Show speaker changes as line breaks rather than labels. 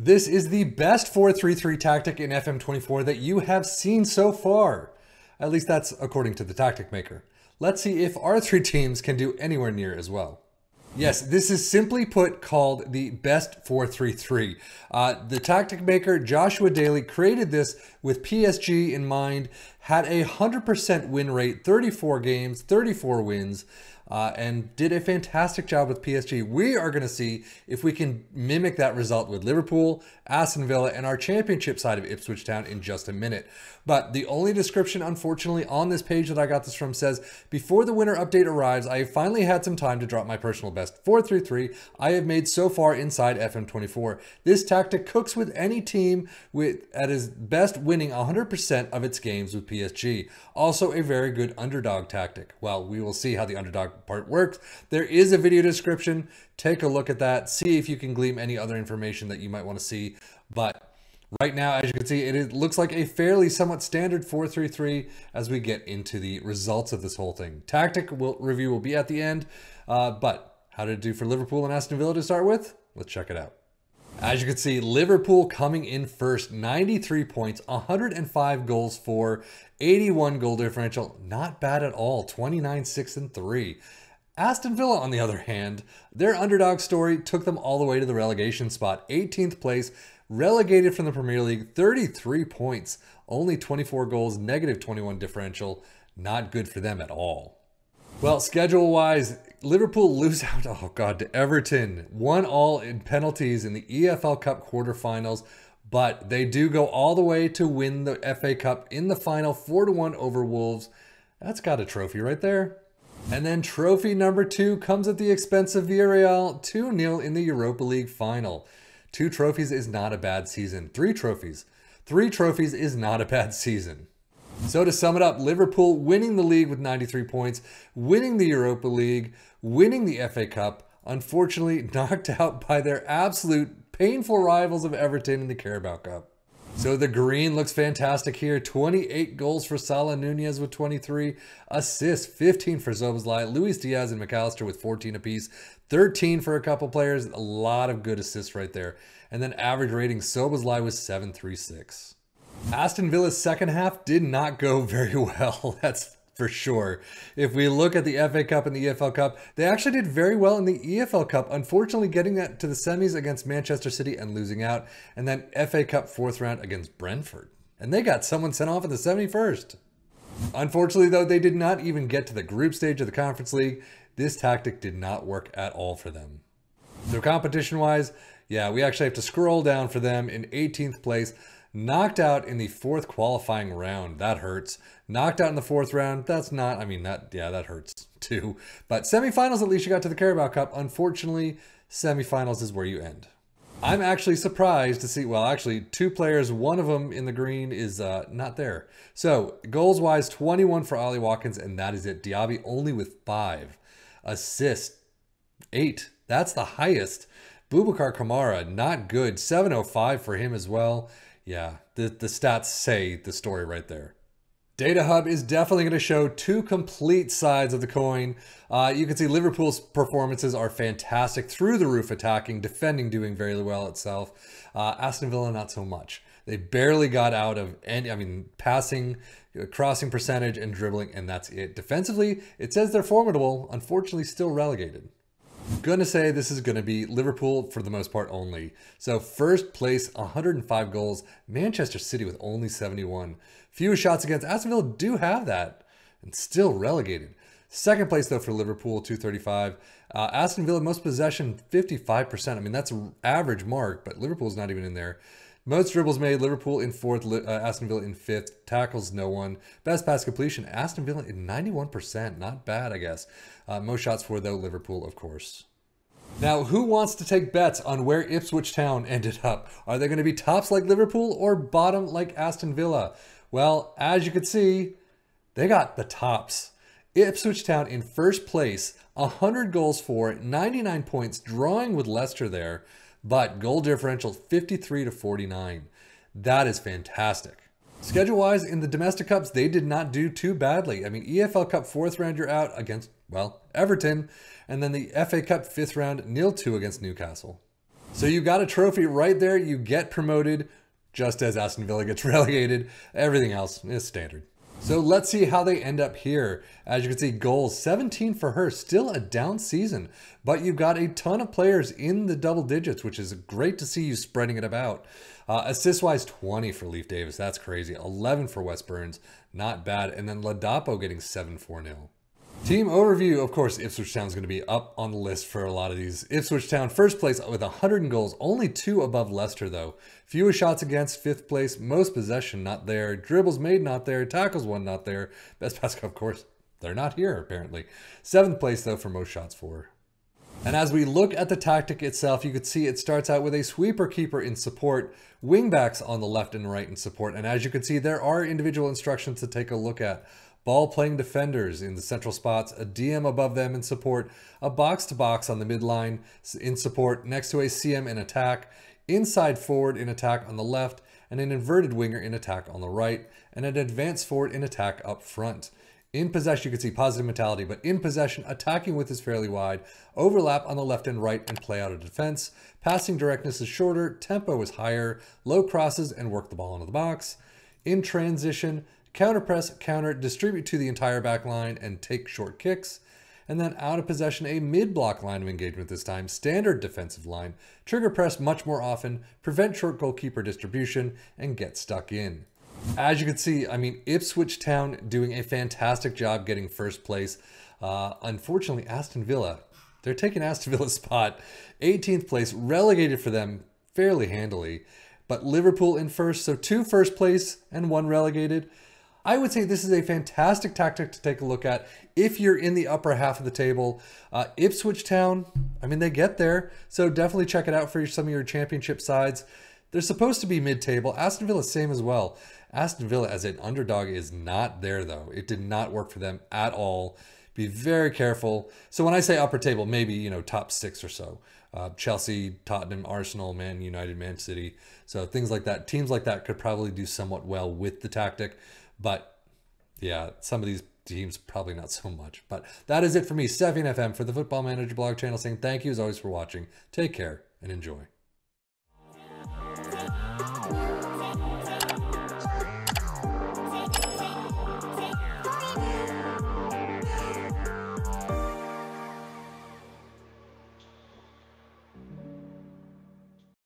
This is the best 4-3-3 tactic in FM24 that you have seen so far. At least that's according to the tactic maker. Let's see if our three teams can do anywhere near as well. Yes, this is simply put called the best 4-3-3. The tactic maker, Joshua Daly, created this with PSG in mind, had a 100% win rate, 34 games, 34 wins, and did a fantastic job with PSG. We are going to see if we can mimic that result with Liverpool, Aston Villa, and our championship side of Ipswich Town in just a minute. But the only description, unfortunately, on this page that I got this from says, before the winter update arrives, I have finally had some time to drop my personal best 4-3-3 I have made so far inside FM24. This tactic cooks with any team at its best, winning 100% of its games with PSG. Also a very good underdog tactic. Well, we will see how the underdog part works. There is a video description. Take a look at that. See if you can glean any other information that you might want to see. But right now, as you can see, it looks like a fairly somewhat standard 4-3-3 as we get into the results of this whole thing. Tactic review will be at the end. But how did it do for Liverpool and Aston Villa to start with? Let's check it out. As you can see, Liverpool coming in first, 93 points, 105 goals for, 81 goal differential. Not bad at all, 29, 6, and 3. Aston Villa, on the other hand, their underdog story took them all the way to the relegation spot. 18th place, relegated from the Premier League, 33 points, only 24 goals, negative 21 differential. Not good for them at all. Well, schedule-wise, Liverpool lose out, oh God, to Everton. 1-1 in penalties in the EFL Cup quarterfinals, but they do go all the way to win the FA Cup in the final, 4-1 over Wolves. That's got a trophy right there. And then trophy number 2 comes at the expense of Villarreal, 2-0 in the Europa League final. 2 trophies is not a bad season. 3 trophies. 3 trophies is not a bad season. So to sum it up, Liverpool winning the league with 93 points, winning the Europa League, winning the FA Cup, unfortunately knocked out by their absolute painful rivals of Everton in the Carabao Cup. So the green looks fantastic here. 28 goals for Salah, Nunez with 23 assists, 15 for Szoboszlai, Luis Diaz and McAllister with 14 apiece, 13 for a couple players. A lot of good assists right there. And then average rating, Szoboszlai was 7.36. Aston Villa's second half did not go very well, that's for sure. If we look at the FA Cup and the EFL Cup, they actually did very well in the EFL Cup, unfortunately getting that to the semis against Manchester City and losing out, and then FA Cup 4th round against Brentford. And they got someone sent off in the 71st. Unfortunately, though, they did not even get to the group stage of the Conference League. This tactic did not work at all for them. So competition-wise, yeah, we actually have to scroll down for them in 18th place. Knocked out in the 4th qualifying round. That hurts. Knocked out in the 4th round. That's not, I mean, that hurts too. But semifinals, at least you got to the Carabao Cup. Unfortunately, semifinals is where you end. I'm actually surprised to see, well, actually 2 players, one of them in the green is not there. So goals wise, 21 for Ollie Watkins, and that is it. Diaby only with 5. Assists, 8. That's the highest. Boubacar Kamara, not good. 705 for him as well. Yeah, the stats say the story right there. Data Hub is definitely going to show 2 complete sides of the coin. You can see Liverpool's performances are fantastic, through the roof attacking, defending doing very well itself. Aston Villa not so much. They barely got out of any, I mean, passing, crossing percentage and dribbling, and that's it. Defensively, it says they're formidable, unfortunately still relegated. Gonna say this is gonna be Liverpool for the most part only. So first place, 105 goals. Manchester City with only 71. Few shots against. Aston Villa do have that and still relegated. Second place though for Liverpool, 235. Aston Villa most possession, 55%. I mean, that's an average mark, but Liverpool's not even in there. Most dribbles made, Liverpool in 4th, Aston Villa in 5th. Tackles, no one. Best pass completion, Aston Villa in 91%. Not bad, I guess. Most shots for, though, Liverpool, of course. Now, who wants to take bets on where Ipswich Town ended up? Are they going to be tops like Liverpool or bottom like Aston Villa? Well, as you can see, they got the tops. Ipswich Town in first place, 100 goals for, 99 points, drawing with Leicester there. But goal differential 53-49. That is fantastic. Schedule-wise, in the domestic cups, they did not do too badly. I mean, EFL Cup 4th round, you're out against, well, Everton. And then the FA Cup 5th round, 0-2 against Newcastle. So you got a trophy right there. You get promoted just as Aston Villa gets relegated. Everything else is standard. So let's see how they end up here. As you can see, goals, 17 for her, still a down season, but you've got a ton of players in the double digits, which is great to see you spreading it about. Assist-wise, 20 for Leif Davis. That's crazy. 11 for Wes Burns. Not bad. And then Ladapo getting 7-4-0. Team overview, of course, Ipswich Town is going to be up on the list for a lot of these. Ipswich Town, first place with 100 goals, only 2 above Leicester, though. Fewest shots against, 5th place, most possession, not there. Dribbles made, not there. Tackles won, not there. Best pass, of course, they're not here, apparently. 7th place, though, for most shots for. And as we look at the tactic itself, you can see it starts out with a sweeper keeper in support, wingbacks on the left and right in support. And as you can see, there are individual instructions to take a look at. Ball playing defenders in the central spots, a DM above them in support, a box-to-box on the midline in support next to a CM in attack, inside forward in attack on the left, and an inverted winger in attack on the right, and an advanced forward in attack up front. In possession, you can see positive mentality, but in possession, attacking width is fairly wide, overlap on the left and right, and play out of defense. Passing directness is shorter, tempo is higher, low crosses, and work the ball into the box. In transition, counter press, counter, distribute to the entire back line, and take short kicks. And then out of possession, a mid-block line of engagement this time, standard defensive line, trigger press much more often, prevent short goalkeeper distribution, and get stuck in. As you can see, I mean, Ipswich Town doing a fantastic job getting first place. Unfortunately, Aston Villa, they're taking Aston Villa's spot. 18th place, relegated for them fairly handily. But Liverpool in first, so 2 first place and 1 relegated. I would say this is a fantastic tactic to take a look at if you're in the upper half of the table. Ipswich Town, I mean, they get there, so definitely check it out for some of your championship sides. They're supposed to be mid-table. Aston Villa, same as well. Aston Villa as an underdog is not there, though. It did not work for them at all. Be very careful. So when I say upper table, maybe, you know, top 6 or so. Chelsea, Tottenham, Arsenal, Man United, Man City. So things like that. Teams like that could probably do somewhat well with the tactic. But yeah, some of these teams probably not so much. But that is it for me, Stefan FM, for the Football Manager blog channel, saying thank you as always for watching. Take care and enjoy.